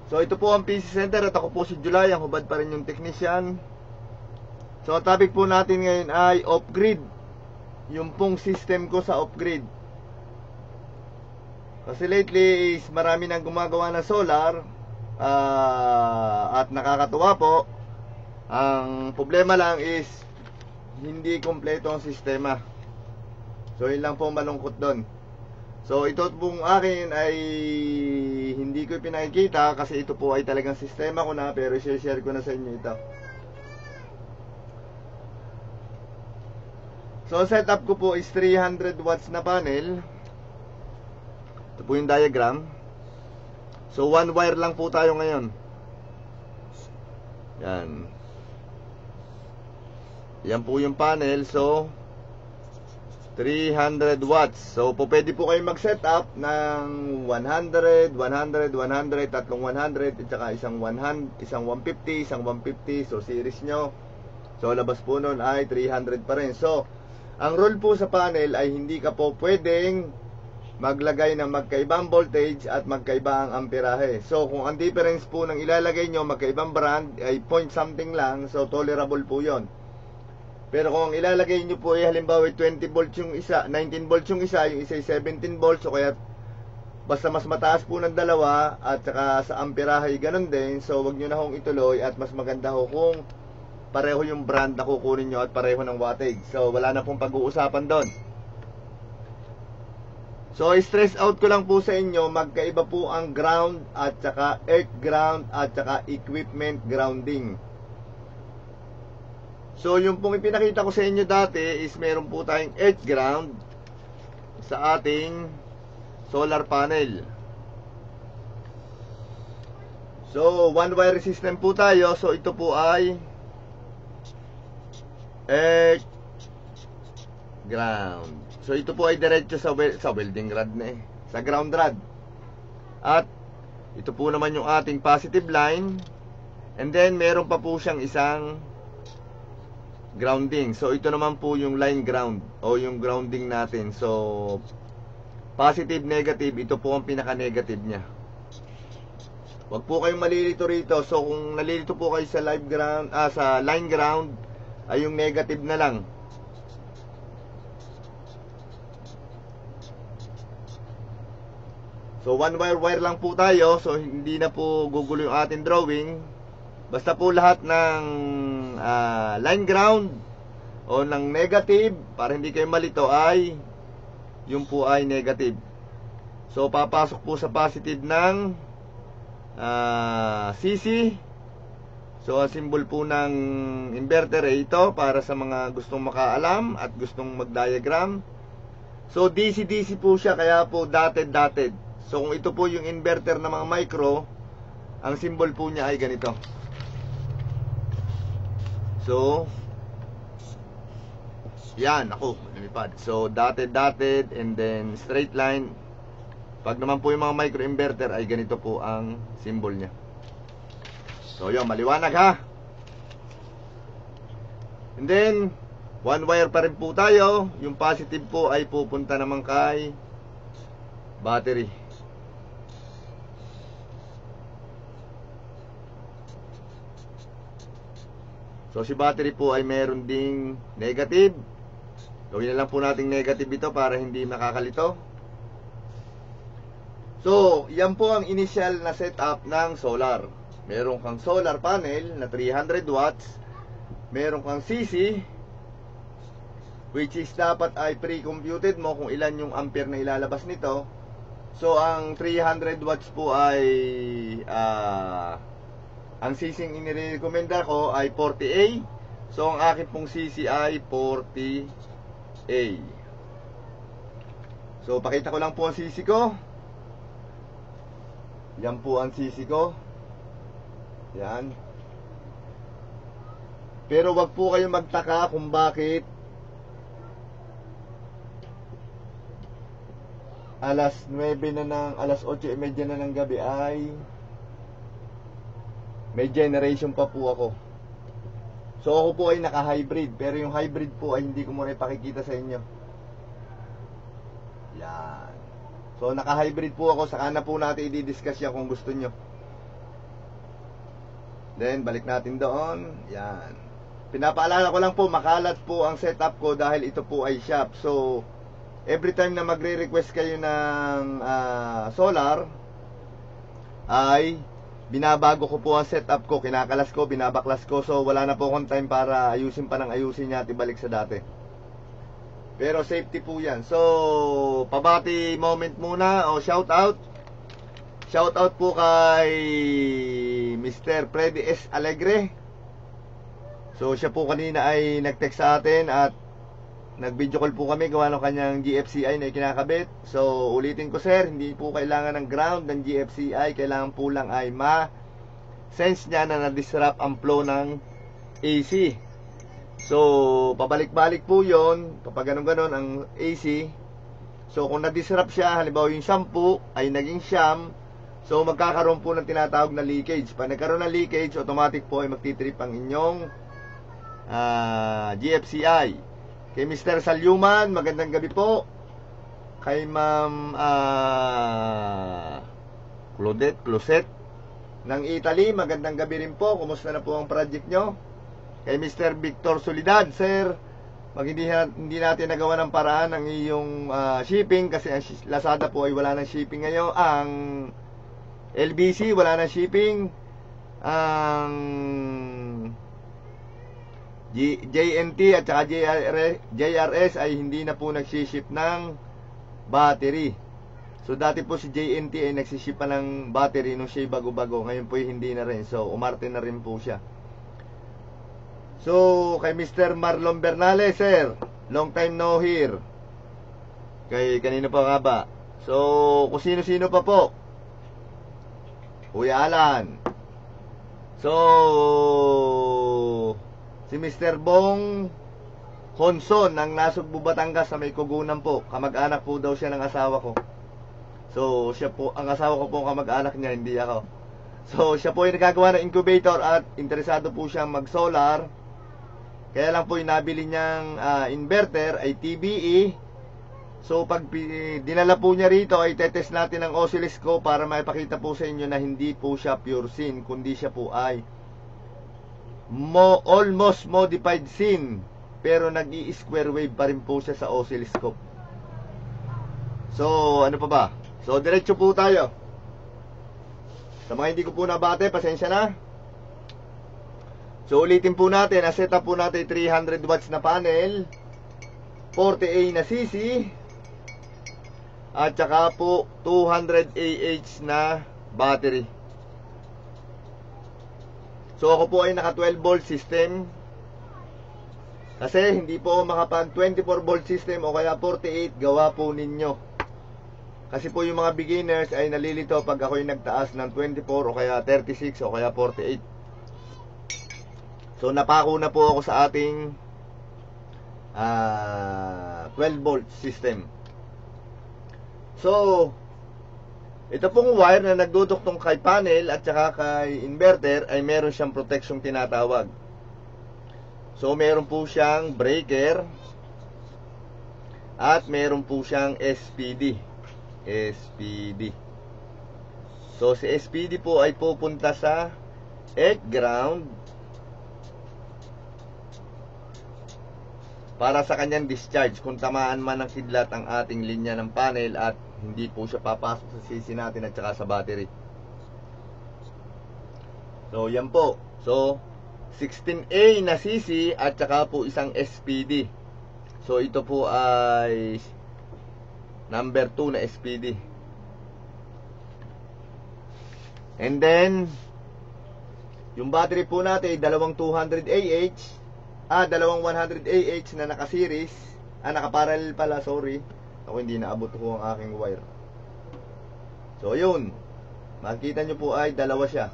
So ito po ang PC Center at ako po si July, ang hubad pa rin yung technician. So ang topic po natin ngayon ay off-grid. Yung pong system ko sa off-grid. Kasi lately is marami nang gumagawa ng solar at nakakatuwa po. Ang problema lang is hindi kompleto ang sistema. So yun lang po malungkot doon. So ito pong akin ay hindi ko pinakikita kasi ito po ay talagang sistema ko na, pero share ko na sa inyo ito. So setup ko po is 300 watts na panel. Ito po yung diagram. So one wire lang po tayo ngayon. Yan. Yan po yung panel. So 300 watts. So, pwede po kayo mag-setup ng 100, 100, 100, tatlong 100, at saka isang 100, isang 150, isang 150. So, series nyo. So, labas po nun ay 300 pa rin. So, ang rule po sa panel ay hindi ka po pwedeng maglagay ng magkaibang voltage at magkaibang amperahe. So, kung ang difference po ng ilalagay nyo, magkaibang brand, ay point something lang, so tolerable po yon. Pero kung ilalagay nyo po ay halimbawa 20 volts yung isa, 19 volts yung isa, yung isa ay 17 volts, o kaya basta mas mataas po ng dalawa at saka sa amperahe ganun din. So wag nyo na hong ituloy at mas maganda ho kung pareho yung brand na kukunin nyo at pareho ng wattage. So wala na pong pag-uusapan doon. So stress out ko lang po sa inyo, magkaiba po ang ground at saka earth ground at saka equipment grounding. So yung pong ipinakita ko sa inyo dati is meron po tayong earth ground sa ating solar panel. So one wire system po tayo. So ito po ay earth ground. So ito po ay diretso sa welding rod na sa ground rod. At ito po naman yung ating positive line. And then meron pa po siyang isang grounding. So ito naman po yung line ground o yung grounding natin. So positive, negative, ito po ang pinaka-negative niya. Huwag po kayong malilito rito. So kung nalilito po kayo sa live ground, sa line ground, ay yung negative na lang. So one wire lang po tayo. So hindi na po gugulo yung ating drawing. Basta po lahat ng line ground o ng negative, para hindi kayo malito, ay yung po ay negative. So papasok po sa positive ng CC. So ang symbol po ng inverter ay ito, para sa mga gustong makaalam at gustong mag-diagram. So DC-DC po siya, kaya po dotted. So kung ito po yung inverter ng mga micro, ang symbol po niya ay ganito. So yan, ako, lumipad. So dotted and then straight line. Pag naman po yung mga microinverter ay ganito po ang symbol niya. So yun, maliwanag ha. And then one wire pa rin po tayo. Yung positive po ay pupunta naman kay battery. So si battery po ay meron ding negative. Gawin na lang po nating negative ito para hindi makakalito. So yan po ang initial na setup ng solar. Meron kang solar panel na 300 watts. Meron kang CC, which is dapat ay pre-computed mo kung ilan yung ampere na ilalabas nito. So ang 300 watts po ay ang CC ang inirekomenda ko ay 40A. So ang akin pong CC ay 40A. So pakita ko lang po ang CC ko. Yan po ang CC ko. Yan. Pero wag po kayong magtaka kung bakit alas 9 na ng alas 8:30 na ng gabi ay may generation pa po ako. So ako po ay naka-hybrid, pero yung hybrid po ay hindi ko muna ipakikita sa inyo. Yan. So naka-hybrid po ako, saka na po natin i-discuss yan kung gusto nyo. Then, balik natin doon. Yan. Pinapaalala ko lang po, makalat po ang setup ko dahil ito po ay shop. So, every time na magre-request kayo ng solar, ay binabago ko po ang setup ko, kinakalas ko, binabaklas ko. So, wala na po akong time para ayusin pa ng ayusin niya at ibalik sa dati. Pero safety po yan. So, pabati moment muna o shout out. Shout out po kay Mr. Freddy S. Alegre. So, siya po kanina ay nag-text sa atin at nag-video call po kami gawa ng kanyang GFCI na ikinakabit. So, ulitin ko sir, hindi po kailangan ng ground ng GFCI. Kailangan po lang ay ma-sense niya na na-disrupt ang flow ng AC. So, pabalik-balik po yon kapag ganun-ganon ang AC. So, kung na-disrupt siya, halimbawa yung 10 ay naging siyam, so magkakaroon po ng tinatawag na leakage. Pag nagkaroon ng leakage, automatic po ay magtitrip ang inyong GFCI. Kay Mr. Salyuman, magandang gabi po. Kay Ma'am Claudette Closet ng Italy, magandang gabi rin po. Kumusta na po ang project nyo? Kay Mr. Victor Solidad, sir, hindi natin nagawa ng paraan ang iyong shipping kasi ang Lazada po ay wala ng shipping ngayon. Ang LBC wala ng shipping. Ang JNT at saka JRS ay hindi na po nagsiship ng battery. So dati po si JNT ay nagsiship pa ng battery nung siya bago-bago. Ngayon po ay hindi na rin. So umarte na rin po siya. So kay Mr. Marlon Bernales, sir, long time no hear. Kay kanino pa nga ba? So kung sino-sino pa po. Kuya Alan. So si Mr. Bong Honson ng Nasugbu, Batangas sa may Kugunan po. Kamag-anak po daw siya ng asawa ko. So siya po, ang asawa ko po kamag-anak niya, hindi ako. So siya po ay nagagawa ng incubator at interesado po siyang mag-solar. Kaya lang po yung nabili niyang inverter ay TBE. So pag dinala po niya rito ay tetest natin ang oscilloscope para maipakita po sa inyo na hindi po siya pure sin, kundi siya po ay almost modified sin, pero nag-i-square wave pa rin po siya sa oscilloscope. So ano pa ba? So diretso po tayo. Sa mga hindi ko po nabate, pasensya na. So ulitin po natin, na-setup po natin 300 watts na panel, 40A na CC, at saka po 200 AH na battery. So ako po ay naka 12 volt system. Kasi hindi po makapag 24 volt system o kaya 48, gawa po ninyo. Kasi po yung mga beginners ay nalilito pag ako ay nagtaas ng 24 o kaya 36 o kaya 48. So napako na po ako sa ating 12 volt system. So ito pong wire na nagduduktong kay panel at saka kay inverter ay meron siyang protection tinatawag. So meron po siyang breaker at meron po siyang SPD. So si SPD po ay pupunta sa egg ground para sa kanyang discharge kung tamaan man ng kidlat ang ating linya ng panel at hindi po siya papasok sa CC natin at saka sa battery. So yan po. So 16A na CC at saka po isang SPD. So ito po ay number 2 na SPD. And then yung battery po natin ay dalawang 200 AH, dalawang 100 AH na naka-series, naka-parallel pala, sorry. Ako hindi naabot ko ang aking wire. So yun, makikita nyo po ay dalawa siya.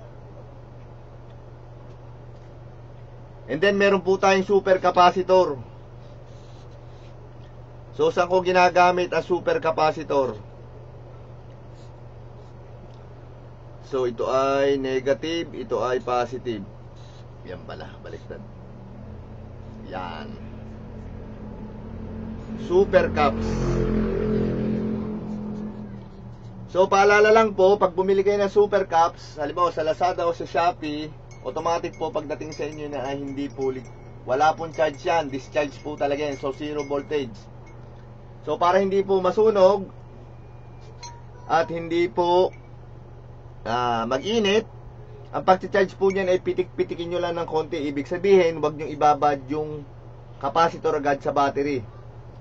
And then meron po tayong super capacitor. So saan ko ginagamit ang super capacitor? So ito ay negative, ito ay positive. Yan pala, baliktad. Yan. Super caps. So paalala lang po, pag bumili kayo ng super caps, halimbawa sa Lazada o sa Shopee, automatic po pagdating sa inyo na hindi po wala pong charge yan, discharge po talaga yan, so 0 voltage. So para hindi po masunog at hindi po mag-init, ang pag-charge po niyan ay pitik-pitikin nyo lang ng konti. Ibig sabihin, huwag nyo ibabad yung capacitor agad sa battery.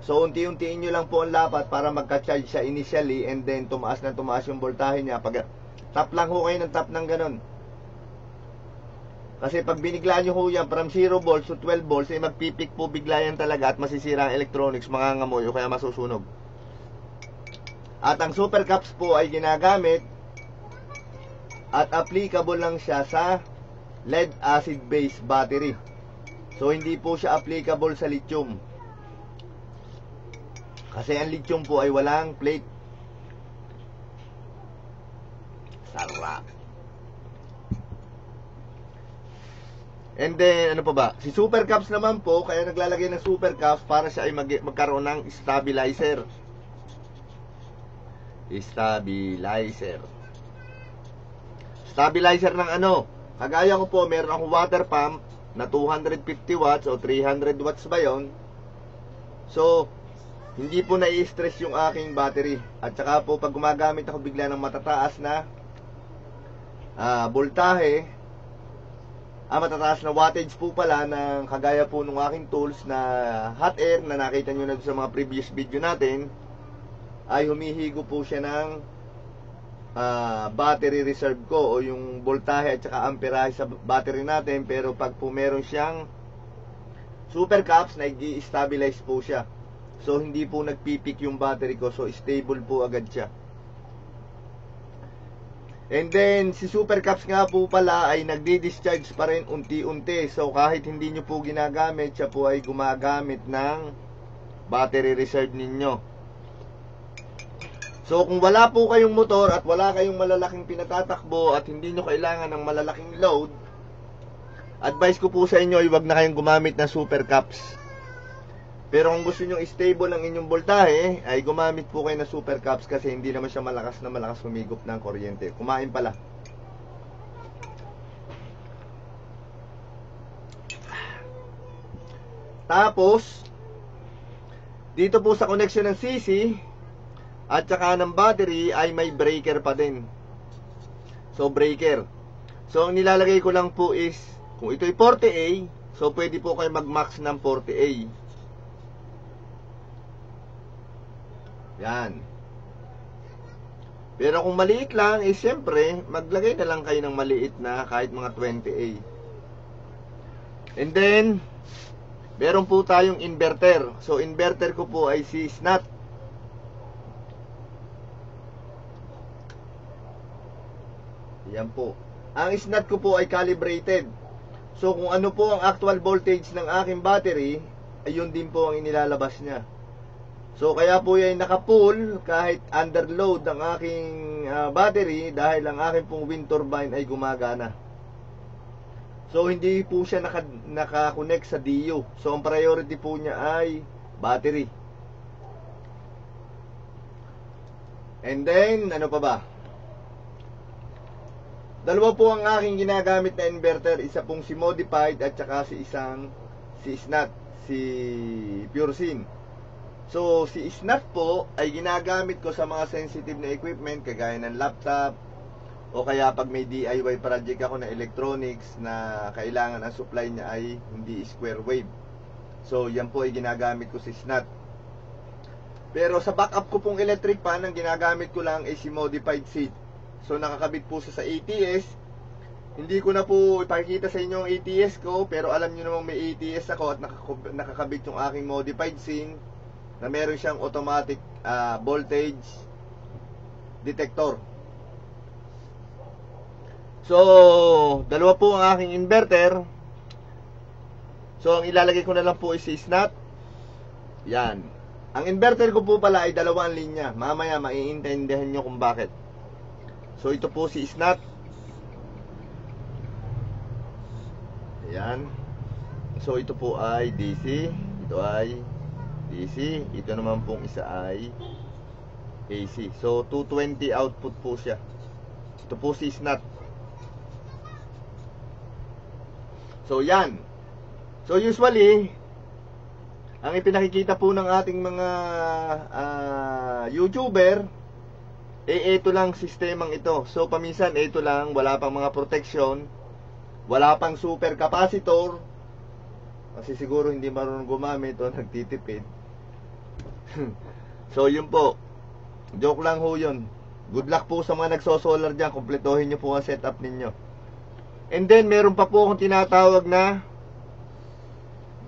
So unti-untiin nyo lang po ang lapat para magka-charge siya initially, and then tumaas na tumaas yung voltahe niya. Pag tap lang ho kayo ng tap ng ganun. Kasi pag biniglaan nyo ho yan from 0 volts to 12 volts, ay magpipik po bigla yan talaga at masisira ang electronics, mangangamoy o kaya masusunog. At ang super caps po ay ginagamit at applicable lang siya sa lead acid base battery. So hindi po siya applicable sa lithium. Kasi ang lithium po ay walang plate. Sarap. And then, ano pa ba? Si super caps naman po, kaya naglalagay ng super caps para siya ay magkaroon ng stabilizer. Stabilizer ng ano? Kagaya ko po, meron akong water pump na 250 watts o 300 watts ba yun? So, hindi po nai-stress yung aking battery. At saka po, pag gumagamit ako bigla ng matataas na voltahe, matataas na wattage po pala, ng kagaya po ng aking tools na hot air na nakita nyo na sa mga previous video natin, ay humihigo po siya ng battery reserve ko o yung voltahe at saka amperahe sa battery natin. Pero pag po meron siyang super caps, nag-i-stabilize po siya. So hindi po nagpipik yung battery ko, so stable po agad siya. And then si super caps nga po pala ay nagdi-discharge pa rin unti-unti. So kahit hindi nyo po ginagamit, siya po ay gumagamit ng battery reserve ninyo. So kung wala po kayong motor at wala kayong malalaking pinatatakbo at hindi nyo kailangan ng malalaking load, advice ko po sa inyo ay huwag na kayong gumamit ng super caps. Pero kung gusto nyo stable ang inyong voltahe, ay gumamit po kayo ng super caps kasi hindi naman siya malakas humigop ng kuryente. Kumain pala. Tapos dito po sa connection ng CC at saka ng battery ay may breaker pa din. So breaker. So ang nilalagay ko lang po is, kung ito ay 40A, so pwede po kayo mag-max ng 40A. Yan. Pero kung maliit lang, siyempre, maglagay na lang kayo ng maliit na kahit mga 20A. And then, meron po tayong inverter. So, inverter ko po ay si SNAT. Yan po. Ang SNAT ko po ay calibrated. So, kung ano po ang actual voltage ng aking battery, ayun din po ang inilalabas niya. So kaya po yan naka-full kahit under load ang aking battery, dahil ang aking pong wind turbine ay gumagana. So hindi po siya naka-connect sa DU. So ang priority po niya ay battery. And then ano pa ba? Dalawa po ang aking ginagamit na inverter. Isa pong si modified at saka si SNAT, si PureSyn. So, si SNAT po ay ginagamit ko sa mga sensitive na equipment kagaya ng laptop o kaya pag may DIY project ako na electronics na kailangan ang supply niya ay hindi square wave. So, yan po ay ginagamit ko si SNAT. Pero sa backup ko pong electric fan, ang ginagamit ko lang ay si modified seat. So, nakakabit po siya sa ATS. Hindi ko na po ipakikita sa inyo ang ATS ko, pero alam niyo namang may ATS ako at nakakabit yung aking modified scene na meron siyang automatic voltage detector. So, dalawa po ang aking inverter. So, ang ilalagay ko na lang po is si SNAT. Yan. Ang inverter ko po pala ay dalawang linya. Mamaya maiintindihan nyo kung bakit. So, ito po si SNAT. Yan. So, ito po ay DC. Ito ay DC. Ito naman pong isa ay AC. So 220 output po siya. Ito po si SNAT. So yan. So usually, ang ipinakikita po ng ating mga YouTuber, ito lang sistemang ito. So paminsan ito lang, wala pang mga protection, wala pang super capacitor, kasi siguro hindi marunong gumamit o nagtitipid. So yun po, joke lang ho yun. Good luck po sa mga nagsosolar dyan, kumpletuhin nyo po ang setup ninyo. And then meron pa po akong tinatawag na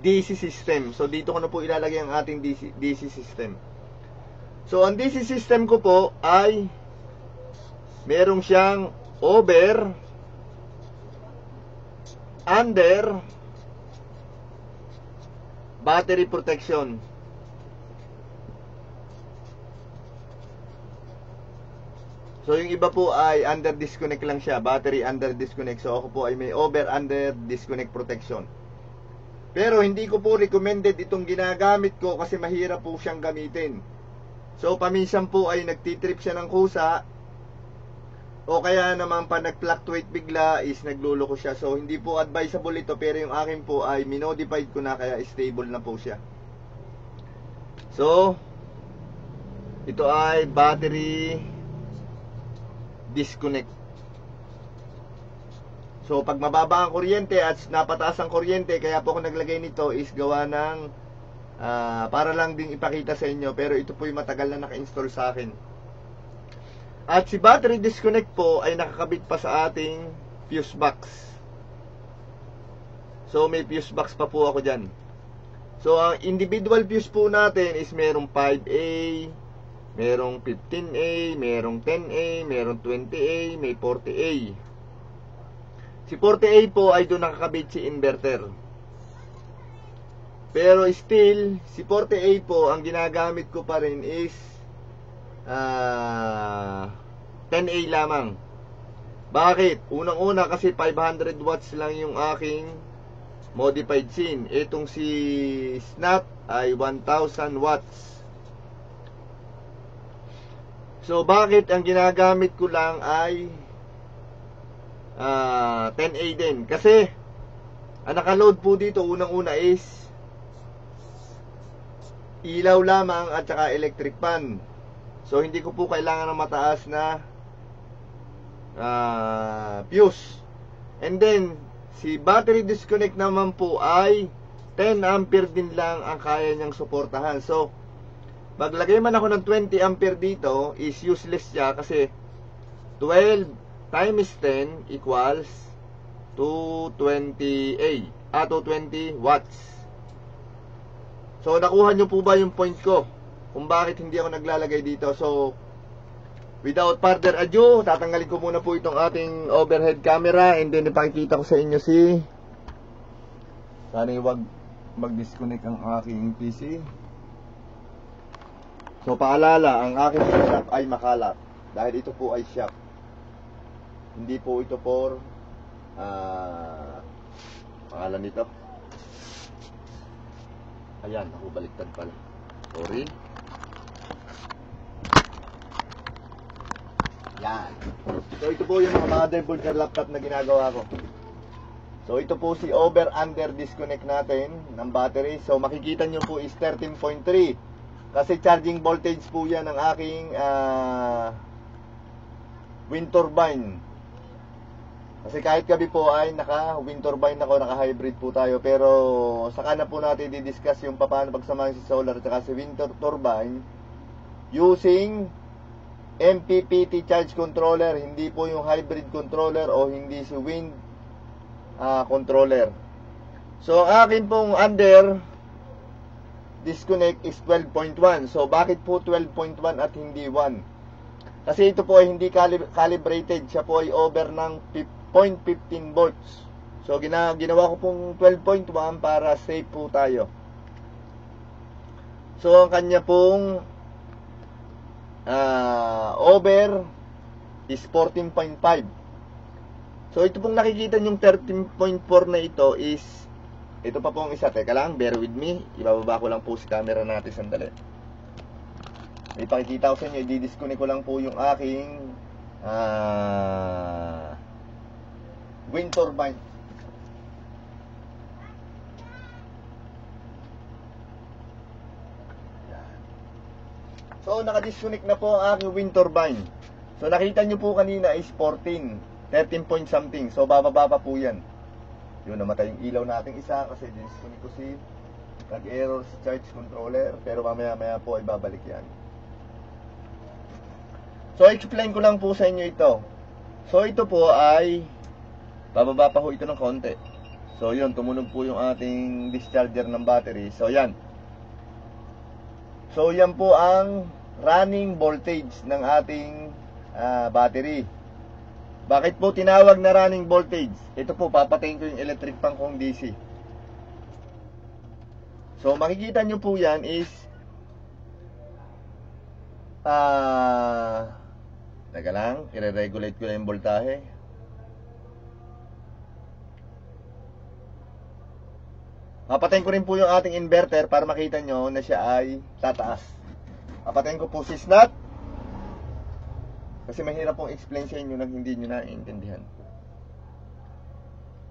DC system. So dito ko na po ilalagay ang ating DC system. So ang DC system ko po ay merong siyang over, under, battery protection. So yung iba po ay under disconnect lang siya, battery under disconnect. So ako po ay may over under disconnect protection. Pero hindi ko po recommended itong ginagamit ko kasi mahirap po siyang gamitin. So paminsan po ay nagtitrip siya ng kusa, o kaya naman pa nag-fluctuate bigla is nagluloko siya. So hindi po advisable ito, pero yung akin po ay minodified ko na kaya stable na po siya. So ito ay battery disconnect. So pag mababa ang kuryente at napataas ang kuryente, kaya po ako naglagay nito is gawa ng para lang ding ipakita sa inyo, pero ito po yung matagal na naka-install sa akin. At si battery disconnect po ay nakakabit pa sa ating fuse box. So may fuse box pa po ako dyan. So ang individual fuse po natin is merong 5A, merong 15A, merong 10A, merong 20A, may 40A. Si 40A po ay doon nakakabit si inverter. Pero still, si 40A po, ang ginagamit ko pa rin is 10A lamang. Bakit? Unang-una kasi 500 watts lang yung aking modified scene. Itong si Snap ay 1000 watts. So bakit ang ginagamit ko lang ay 10A din? Kasi ang nakaload po dito unang-una is ilaw lamang at saka electric fan. So hindi ko po kailangan ng mataas na fuse. And then si battery disconnect naman po ay 10 ampere din lang ang kaya niyang suportahan. So maglagay man ako ng 20 ampere dito is useless siya, kasi 12 times 10 equals 220 watts. So nakuha nyo po ba yung point ko kung bakit hindi ako naglalagay dito? So without further ado, tatanggalin ko muna po itong ating overhead camera, and then ipakikita ko sa inyo sana huwag mag-disconnect ang aking PC. So paalala, ang aking setup ay makalat dahil ito po ay shop. Hindi po ito for pangalan nito. Ayan, ako baliktad pala. Sorry. Yan. So ito po yung mga motherboard ng laptop na ginagawa ko. So ito po si over under disconnect natin ng battery. So makikita nyo po is 13.3. Kasi charging voltage po yan ng aking wind turbine. Kasi kahit gabi po ay naka wind turbine ako, naka hybrid po tayo. Pero saka na po natin di-discuss yung paano pagsamahin si solar at si wind turbine using MPPT charge controller. Hindi po yung hybrid controller o hindi si wind controller. So ang akin pong under disconnect is 12.1. So bakit po 12.1 at hindi 1? Kasi ito po ay hindi calibrated. Siya po ay over ng 0.15 volts. So ginawa ko pong 12.1 para safe po tayo. So ang kanya pong over is 14.5. So ito pong nakikita yung 13.4 na ito is, ito pa pong isa. Teka lang, bear with me. Ibababa ko lang po si camera natin sandali. Ipakikita ko sa inyo, i-disconnect ko lang po yung aking wind turbine. naka-disconnect na po ang aking wind turbine. So, nakita nyo po kanina is 13 point something. So, bababa pa po yan. Yun, namatay yung ilaw nating isa kasi disconnect ko si nag-error si charge controller. Pero mamaya-maya po ay babalik yan. So, explain ko lang po sa inyo ito. So, ito po ay bababa pa po ito ng konti. So, yun, tumunog po yung ating discharger ng battery. So, yan. So, yan po ang running voltage ng ating battery. Bakit po tinawag na running voltage? Ito po, papatayin ko yung electric fan kong DC. So, makikita nyo po yan is teka lang, i-regulate ko lang yung voltahe. Papatayin ko rin po yung ating inverter para makita nyo na siya ay tataas. Papatayin ko po si snot. Kasi mahirap pong explain sa inyo na hindi nyo naiintindihan.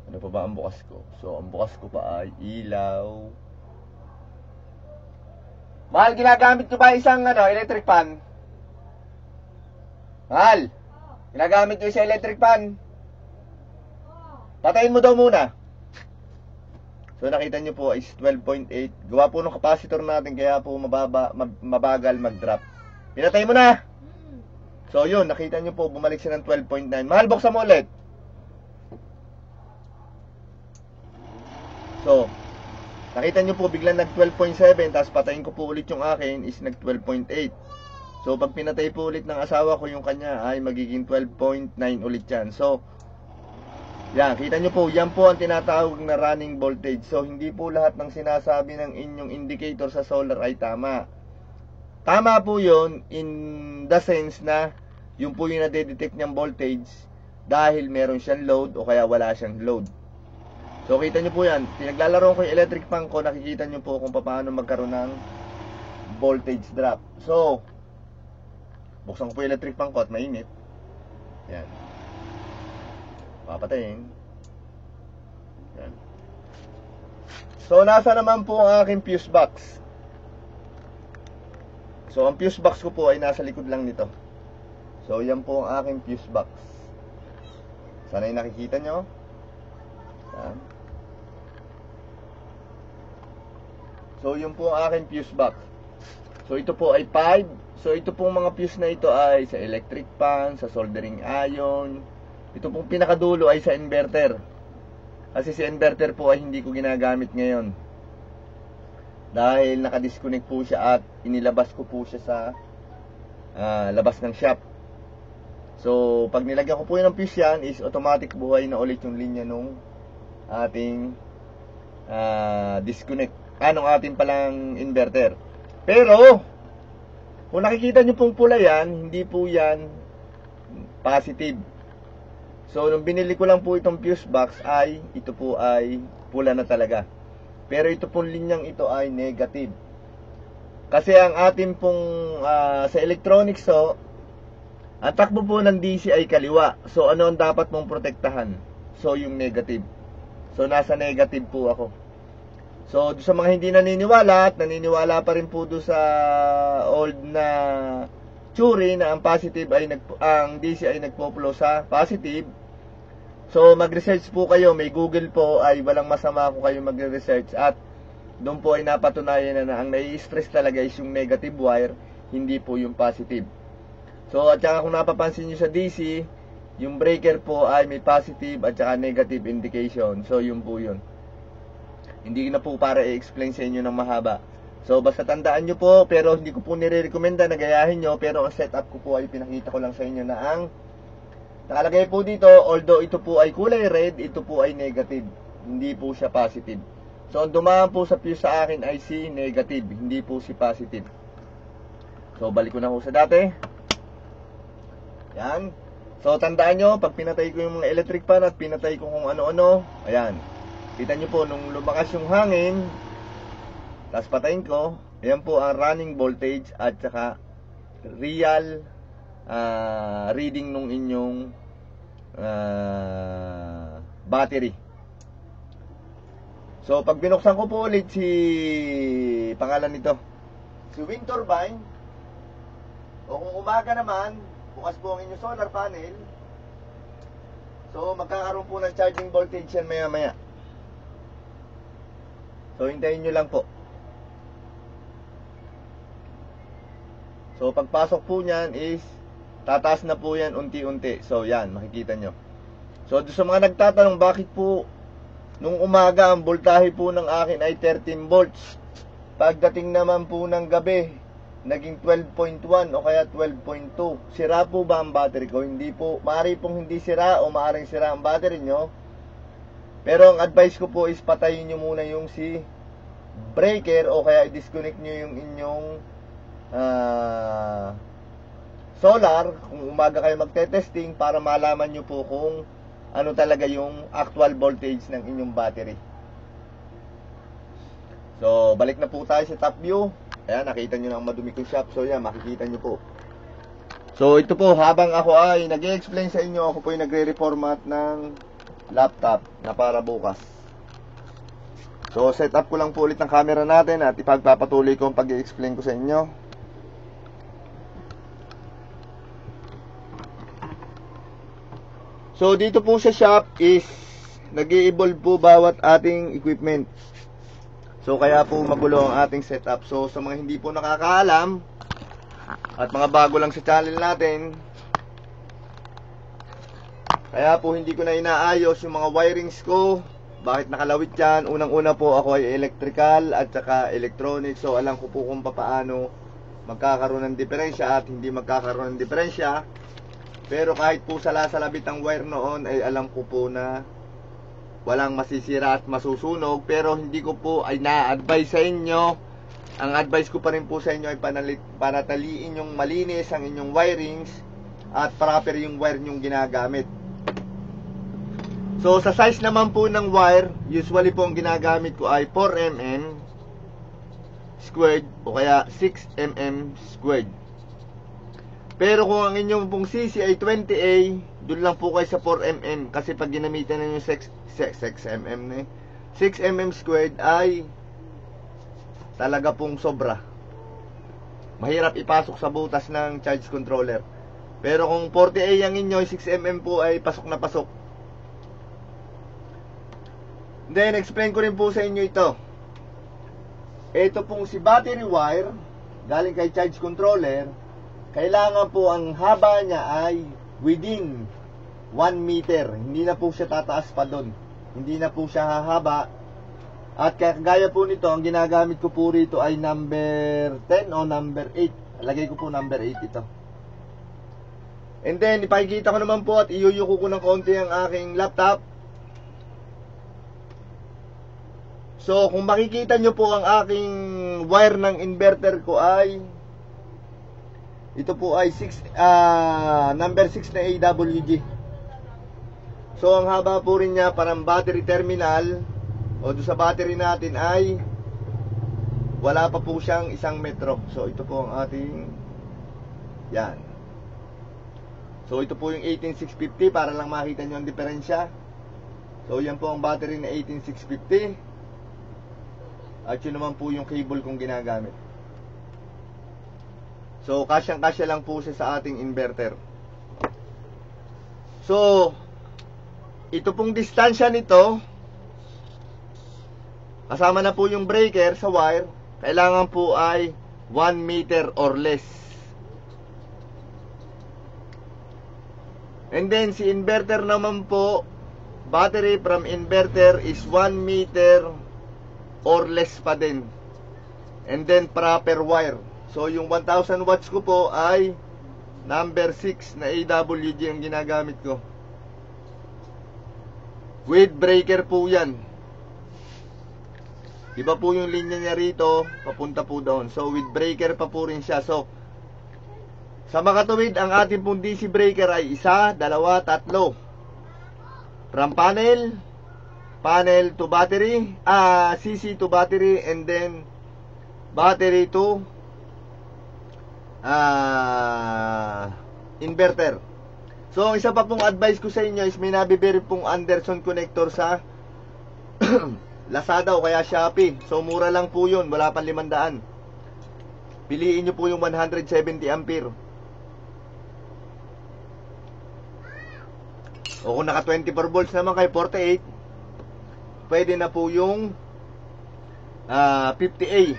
Ano pa ba ang bukas ko? So, ang bukas ko pa ay ilaw. Mahal, ginagamit ko ba isang electric fan? Mahal, ginagamit ko isang electric fan? Patayin mo daw muna. So, nakita nyo po is 12.8. Gawa po ng capacitor natin kaya po mabagal mag-drop. Pinatay mo na! So, yun, nakita nyo po, bumalik siya ng 12.9. Mahal, buksan mo ulit. So, nakita nyo po, biglang nag 12.7, tapos patayin ko po ulit yung akin is nag 12.8. So, pag pinatay po ulit ng asawa ko yung kanya, ay magiging 12.9 ulit yan. So, yan, kita nyo po, yan po ang tinatawag na running voltage. So, hindi po lahat ng sinasabi ng inyong indicator sa solar ay tama. Tama po yun in the sense na yung po yung nade-detect niyang voltage dahil meron siyang load o kaya wala siyang load. So, kita nyo po yan. Pinaglalaro ko yung electric fan ko, nakikita nyo po kung paano magkaroon ng voltage drop. So, buksan ko po yung electric fan ko at mainit. Yan. Papatayin. Yan. So, nasa naman po ang aking fuse box. So, ang fuse box ko po ay nasa likod lang nito. So, yan po ang aking fuse box. Sana yung nakikita nyo. Yan. So, yun po ang aking fuse box. So, ito po ay 5. So, ito pong mga fuse na ito ay sa electric fan, sa soldering iron. Ito pong pinakadulo ay sa inverter. Kasi si inverter po ay hindi ko ginagamit ngayon. Dahil nakadisconnect po siya at inilabas ko po siya sa labas ng shop. So, pag nilagyan ko po yun ng fuse yan, is automatic buhay na ulit yung linya nung ating disconnect. Anong ating palang inverter. Pero, kung nakikita nyo pong pula yan, hindi po yan positive. So, nung binili ko lang po itong fuse box ay, ito po ay pula na talaga. Pero ito pong linyang ito ay negative. Kasi ang atin pong sa electronics ang takbo po ng DC ay kaliwa. So, ano ang dapat mong protektahan? So, yung negative. So, nasa negative po ako. So, sa mga hindi naniniwala at naniniwala pa rin po doon sa old na theory na ang positive ay ang DC ay nagpo-flow sa positive. So, mag-research po kayo. May Google po ay walang masama kung kayo mag-research. At doon po ay napatunayan na ang nai-stress talaga is yung negative wire, hindi po yung positive. So, at saka kung napapansin nyo sa DC, yung breaker po ay may positive at saka negative indication. So, yun po yun. Hindi na po para i-explain sa inyo ng mahaba. So, basta tandaan nyo po, pero hindi ko po nire-recommenda na gayahin nyo. Pero ang setup ko po ay pinakita ko lang sa inyo na ang nakalagay po dito, although ito po ay kulay red, ito po ay negative. Hindi po siya positive. So, ang dumaan po sa fuse sa akin ay si negative, hindi po si positive. So, balik ko na po sa dati. Yan. So, tandaan nyo, pag pinatay ko yung mga electric fan at pinatay ko kung ano-ano, ayan. Kita nyo po, nung lumakas yung hangin, tapos patayin ko, ayan po ang running voltage at saka real reading nung inyong battery. So, pag binuksan ko po ulit si pangalan nito, si wind turbine. O kung umaga naman, bukas po ang inyong solar panel. So, magkakaroon po ng charging voltage yan maya-maya. So, hintayin nyo lang po. So, pagpasok po nyan is, tataas na po yan unti-unti. So, yan, makikita nyo. So, sa mga nagtatanong, bakit po, nung umaga, ang voltahe po ng akin ay 13 volts. Pagdating naman po ng gabi, naging 12.1 o kaya 12.2. Sira po ba ang battery ko? Hindi po. Maaari pong hindi sira o maaaring sira ang battery nyo. Pero ang advice ko po is patayin nyo muna yung si breaker o kaya i-disconnect nyo yung inyong solar kung umaga kayo magte-testing para malaman nyo po kung ano talaga yung actual voltage ng inyong battery. So, balik na po tayo sa top view. Ayan, nakita nyo na ang madumi kong shop. So, yan, makikita nyo po. So, ito po, habang ako ay nag-i-explain sa inyo, ako po ay nagre-reformat ng laptop na para bukas. So, set up ko lang po ulit ang camera natin at ipagpapatuloy ko ang pag-i-explain ko sa inyo. So, dito po sa shop is nag-i-evolve po bawat ating equipment. So, kaya po magulo ang ating setup. So, sa mga hindi po nakakaalam at mga bago lang sa channel natin, kaya po hindi ko na inaayos yung mga wirings ko. Bakit nakalawit yan? Unang-una po ako ay electrical at saka electronic. So, alam ko po kung paano magkakaroon ng diferensya at hindi magkakaroon ng diferensya. Pero kahit po sala-salabit ang wire noon, ay alam ko po na walang masisira at masusunog. Pero hindi ko po ay na-advise sa inyo. Ang advice ko pa rin po sa inyo ay panataliin yung malinis ang inyong wirings at proper yung wire nyong ginagamit. So sa size naman po ng wire, usually po ang ginagamit ko ay 4mm squared o kaya 6mm squared. Pero kung ang inyong pong CC ay 20A, doon lang po kayo sa 4mm. Kasi pag ginamitan ninyo 6mm na 6mm squared ay talaga pong sobra. Mahirap ipasok sa butas ng charge controller. Pero kung 40A ang inyo, 6mm po ay pasok na pasok. Then, explain ko rin po sa inyo ito. Ito pong si battery wire, galing kay charge controller, kailangan po ang haba niya ay within 1 meter. Hindi na po siya tataas pa doon. Hindi na po siya hahaba. At kagaya po nito, ang ginagamit ko po rito ay number 10 o number 8. Lagay ko po number 8 ito. And then, ipakikita ko naman po at iyuyuko ko ng konti ang aking laptop. So, kung makikita nyo po ang aking wire ng inverter ko ay ito po ay number 6 na AWG. So, ang haba po rin niya parang battery terminal o doon sa battery natin ay wala pa po siyang 1 metro. So, ito po ang ating yan. So, ito po yung 18650 para lang makita nyo ang diferensya. So, yan po ang battery na 18650. At yun naman po yung cable kong ginagamit. So, kasyang-kasya lang po siya sa ating inverter. So, ito pong distansya nito, kasama na po yung breaker sa wire, kailangan po ay 1 meter or less. And then, si inverter naman po, battery from inverter is 1 meter or less pa din. And then proper wire. So yung 1000 watts ko po ay number 6 na AWG ang ginagamit ko. With breaker po yan. Diba po yung linya niya rito, papunta po doon. So with breaker pa po rin siya. So sa makatuwid, ang ating pong DC breaker ay 1, 2, 3. From panel to battery, CC to battery, and then battery to inverter. So, ang isa pa pong advice ko sa inyo is may nabibili pong Anderson connector sa Lazada o kaya Shopee. So, mura lang po yun, wala pang 500. Piliin nyo po yung 170 ampere. O kung naka 24 volts naman kayo, 48, pwede na po yung 50A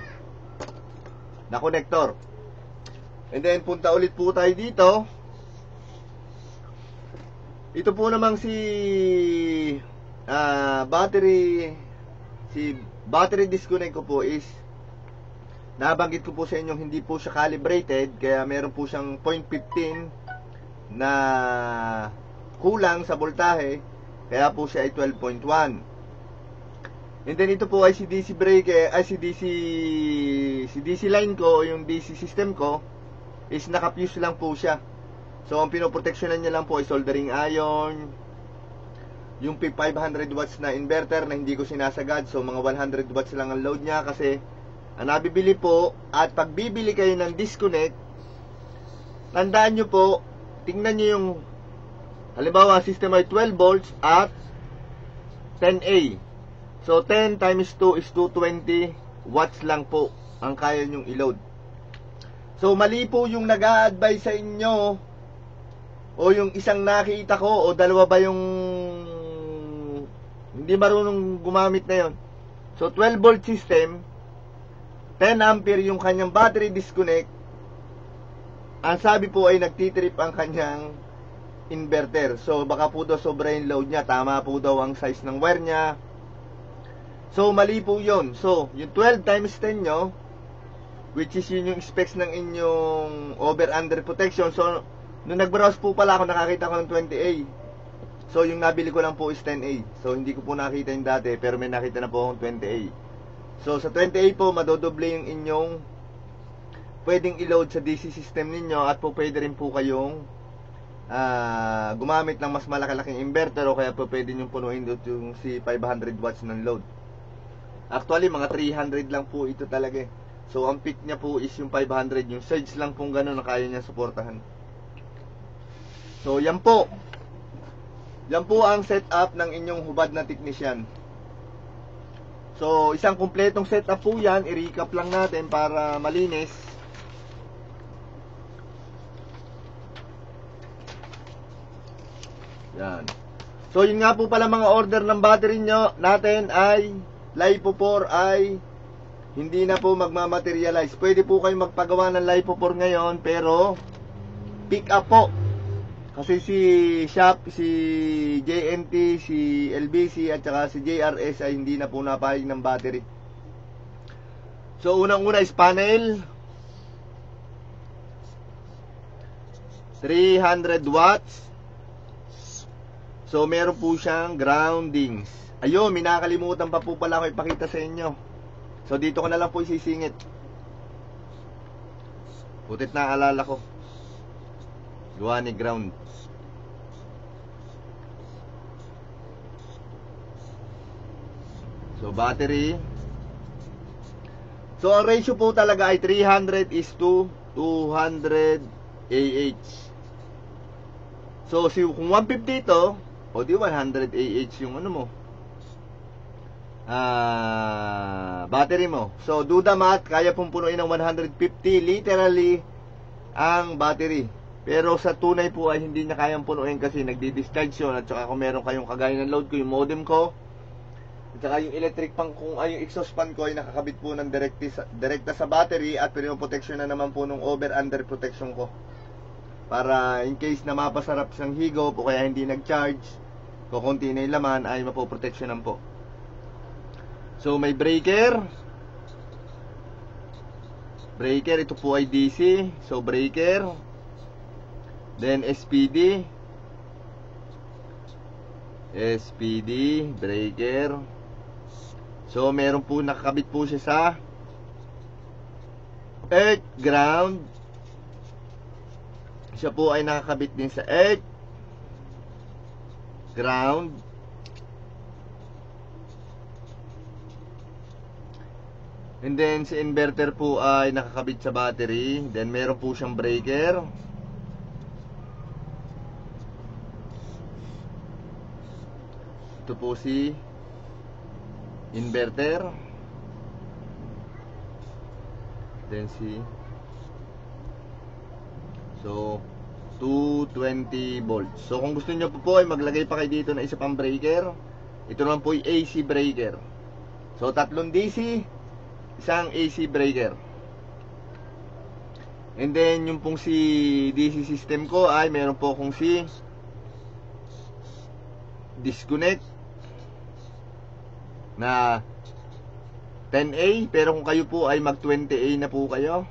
na connector. And then punta ulit po tayo dito. Ito po namang si battery disconnect ko po is nabanggit ko po sa inyo hindi po siya calibrated, kaya meron po siyang 0.15 na kulang sa voltahe, kaya po siya ay 12.1. And then ito po ay si DC breaker, ay si DC line ko, o yung DC system ko is naka-fuse lang po siya. So ang pinoproteksyonan niya lang po ay soldering iron, yung 500 watts na inverter na hindi ko sinasagad. So mga 100 watts lang ang load niya, kasi ang nabibili po, at pag bibili kayo ng disconnect, tandaan nyo po, tingnan nyo yung halimbawa system ay 12 volts at 10A. So 10 times 2 is 220 watts lang po ang kaya nyong i-load. So mali po yung nag-a-advise sa inyo, o yung isang nakita ko, o dalawa ba yung hindi marunong gumamit na yon. So 12 volt system, 10 ampere yung kanyang battery disconnect, ang sabi po ay nagtitrip ang kanyang inverter. So baka po daw sobra yung load niya, tama po daw ang size ng wire niya. So mali po yun. So yung 12 times 10 nyo, which is yun yung specs ng inyong over-under protection. So nung nag-browse po pala ako, nakakita ko ng 20A. So yung nabili ko lang po is 10A. So hindi ko po nakita yung dati, pero may nakita na po akong 20A. So sa 20A po, madodoble yung inyong pwedeng i-load sa DC system ninyo, at po pwede rin po kayong gumamit ng mas malaki-laking inverter, o kaya po pwede nyo punuin doon yung si 500 watts ng load. Actually mga 300 lang po ito talaga. So ang peak niya po is yung 500, yung surge lang pong gano'n na kaya niya suportahan. So yan po ang setup ng inyong hubad na technician. So isang kumpletong setup po yan. I-recap lang natin para malinis. Yan. So yun nga po pala mga order ng battery nyo natin ay LiPo4 ay hindi na po magmamaterialize. Pwede po kayong magpagawa ng LiPo4 ngayon, pero pick up po. Kasi si Shop, si JNT, si LBC at saka si JRS ay hindi na po napahig ng battery. So unang-una is panel 300 watts. So meron po siyang groundings. Ayun, may nakakalimutan pa po pala ako ipakita sa inyo. So dito ko na lang po isisingit. Putit na alala ko. Gawa ni ground. So battery. So ang ratio po talaga ay 300 is to 200 AH. So kung 150 ito, o di 100 AH yung ano mo, battery mo. So do the math, kaya pong punuin ng 150 literally ang battery. Pero sa tunay po ay hindi niya kayang punuin, kasi nagdi-discharge yun. At saka kung meron kayong kagaya ng load ko, yung modem ko, at saka yung electric fan, kung yung exhaust fan ko ay nakakabit po ng direkta sa battery, at pinoproteksyon na naman po ng over-under protection ko, para in case na mapasarap siyang higop o kaya hindi nag-charge, kukunti na yung laman, ay mapoproteksyonan po. So may breaker. Ito po ay DC. So breaker, then SPD, breaker. So meron po nakakabit po siya sa earth, ground. Siya po ay nakakabit din sa earth, ground, and then si inverter po ay nakakabit sa battery. Then meron po siyang breaker. Ito po si inverter. Then si 220 volts. So kung gusto nyo po ay maglagay pa kayo dito na isa pang breaker. Ito naman po ay AC breaker. So tatlong DC, isang AC breaker. And then yung pong si DC system ko ay meron po akong si disconnect na 10A, pero kung kayo po ay mag 20A na po kayo.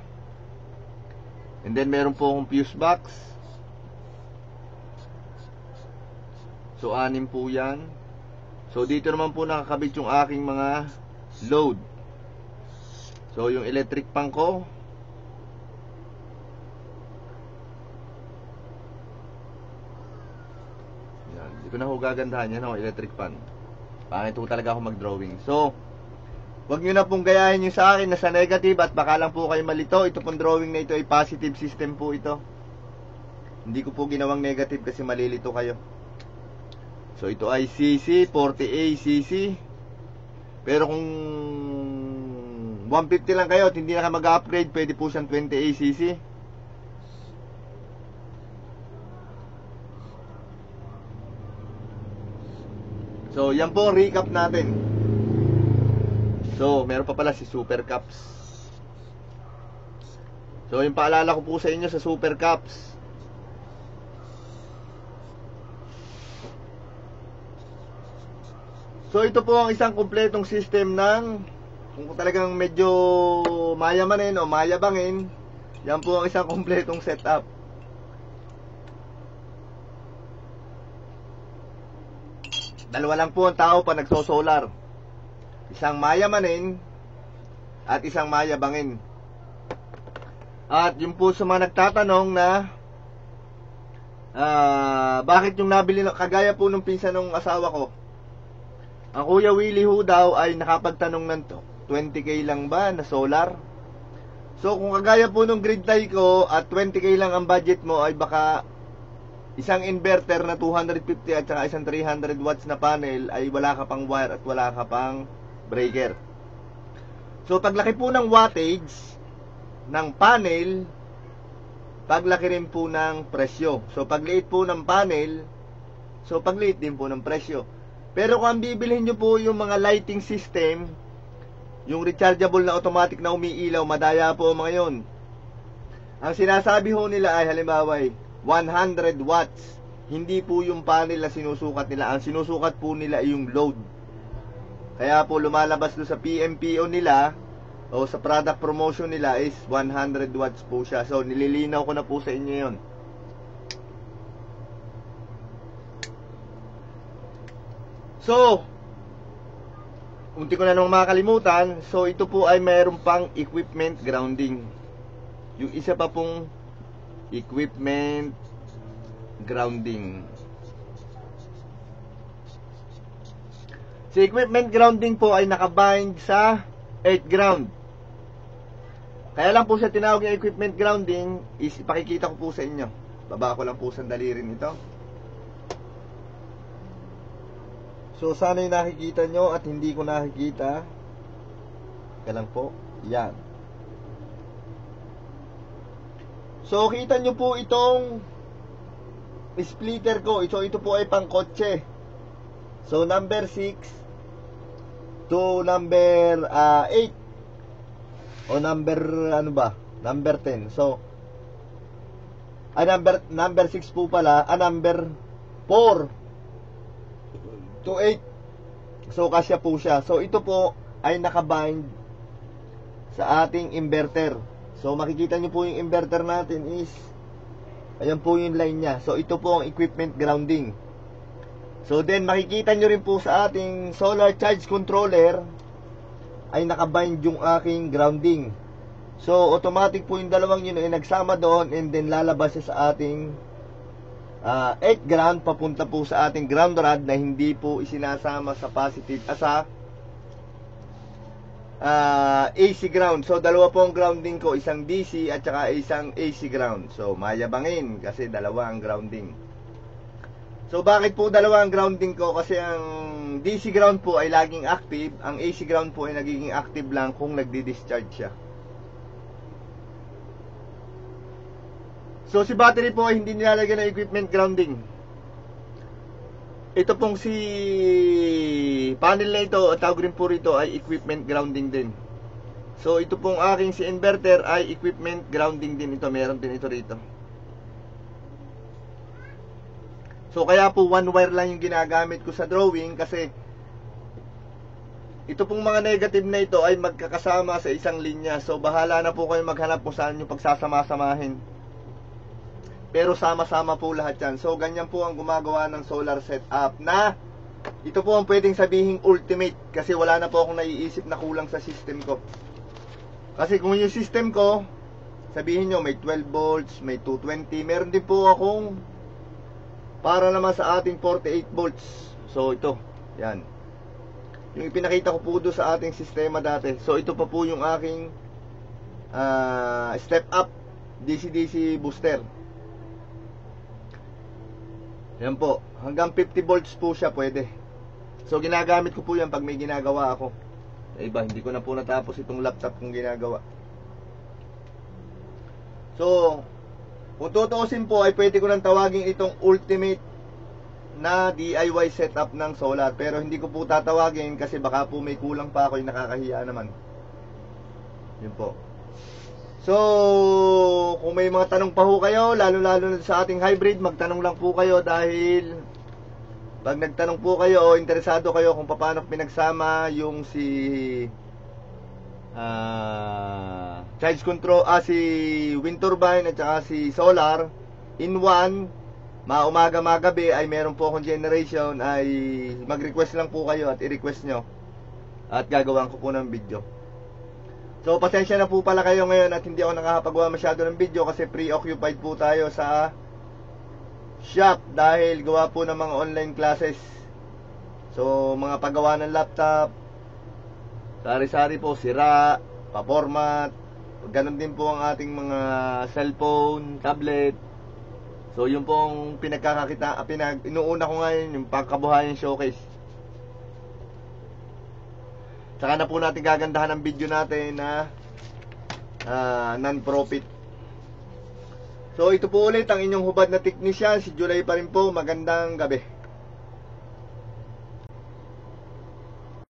And then meron po akong fuse box. So 6 po yan. So dito naman po nakakabit yung aking mga load. So yung electric pan ko, yan, hindi ko na ho gagandahan yan ho, electric pan. Pangit po talaga ako mag-drawing. So wag nyo na pong gayahin yung sa akin na sa negative at baka lang po kayo malito. Ito pong drawing na ito ay positive system po ito. Hindi ko po ginawang negative kasi malilito kayo. So ito ay CC, 40A CC. Pero kung 150 lang kayo at hindi na kayo mag-upgrade, pwede po siyang 20A CC. So yan po recap natin. So meron pa pala si Super Cups. So yung paalala ko po sa inyo sa Super Cups, so ito po ang isang kumpletong system ng, kung talagang medyo mayamanin o mayabangin, yan po ang isang kumpletong setup. Dalawa lang po ang tao pa nagsosolar. Isang mayamanin at isang mayabangin. At yung po sa mga nagtatanong na bakit yung nabili, kagaya po nung pinsan ng asawa ko, ang Kuya Willie ho daw ay nakapagtanong ng 20k lang ba na solar. So kung kagaya po nung grid tie ko at 20k lang ang budget mo, ay baka isang inverter na 250 at saka isang 300 watts na panel ay wala ka pang wire at wala ka pang breaker. So paglaki po ng wattage ng panel, paglaki rin po ng presyo. So pagliit po ng panel, so pagliit din po ng presyo. Pero kung bibilhin nyo po yung mga lighting system, yung rechargeable na automatic na umiilaw, madaya po mga yun. Ang sinasabi ho nila ay halimbawa 100 watts. Hindi po yung panel na sinusukat nila. Ang sinusukat po nila ay yung load. Kaya po lumalabas doon sa PMPO nila o sa product promotion nila is 100 watts po siya. So nililinaw ko na po sa inyo yun. So unti ko na namang makakalimutan. So ito po ay mayroon pang equipment grounding. Yung isa pa pong equipment grounding. Si equipment grounding po ay nakabind sa earth ground. Kaya lang po sa tinawag yung equipment grounding is ipakikita ko po sa inyo. Baba ko lang po sandali rin ito. So sana'y nakikita nyo at hindi ko nakikita. Kaya lang po. Yan. So kita nyo po itong splitter ko. Ito po ay pang kotse. So number 6 to number 8 o number ano ba? Number 10. So number 6 po pala, number 4 to 8. So kasya po siya. So ito po ay nakabind sa ating inverter. So makikita nyo po yung inverter natin is ayan po yung line nya. So ito po ang equipment grounding. So then makikita nyo rin po sa ating solar charge controller ay nakabind yung aking grounding. So automatic po yung dalawang yun ay nagsama doon and then lalabas siya sa ating 8 ground papunta po sa ating ground rod na hindi po isinasama sa positive sa AC ground. So dalawa po ang grounding ko, isang DC at saka isang AC ground. So mayabangin kasi dalawa ang grounding. So bakit po dalawa ang grounding ko? Kasi ang DC ground po ay laging active, ang AC ground po ay nagiging active lang kung nagdi-discharge siya. So si battery po ay hindi nilalagyan ng equipment grounding. Ito pong si panel na ito, tawag rin po rito ay equipment grounding din. So ito pong aking si inverter ay equipment grounding din ito. Meron din ito rito. So kaya po one wire lang yung ginagamit ko sa drawing kasi ito pong mga negative na ito ay magkakasama sa isang linya. So bahala na po kayo maghanap kung saan yung pagsasama-samahin. Pero sama-sama po lahat yan. So ganyan po ang gumagawa ng solar setup na ito po ang pwedeng sabihing ultimate kasi wala na po akong naiisip na kulang sa system ko. Kasi kung yung system ko, sabihin nyo may 12 volts, may 220, meron din po akong para naman sa ating 48 volts. So ito, yan. Yung ipinakita ko po doon sa ating sistema dati. So ito pa po yung aking step up DC-DC booster. Yan po, hanggang 50 volts po siya pwede. So ginagamit ko po yan pag may ginagawa ako. Iba, hindi ko na po natapos itong laptop kong ginagawa. So kung tutuusin po ay pwede ko nang tawagin itong ultimate na DIY setup ng solar. Pero hindi ko po tatawagin kasi baka po may kulang pa ako, yung nakakahiya naman. Yun po. So kung may mga tanong pa ho kayo, lalo-lalo na sa ating hybrid, magtanong lang po kayo dahil pag nagtanong po kayo o interesado kayo kung paano pinagsama yung si charge control, si wind turbine at saka si solar in one, maumaga magabi ay meron po akong generation, ay mag-request lang po kayo at i-request nyo at gagawin ko po ng video. So pasensya na po pala kayo ngayon at hindi ako nakakapagawa masyado ng video kasi preoccupied po tayo sa shop dahil gawa po ng mga online classes. So mga paggawa ng laptop, sari-sari po, sira, pa-format, ganun din po ang ating mga cellphone, tablet. So yun po ang inuuna ko ngayon, yung pagkabuhayan showcase. Saka na po natin gagandahan ang video natin na non-profit. So ito po ulit ang inyong hubad na technician, si July pa rin po. Magandang gabi.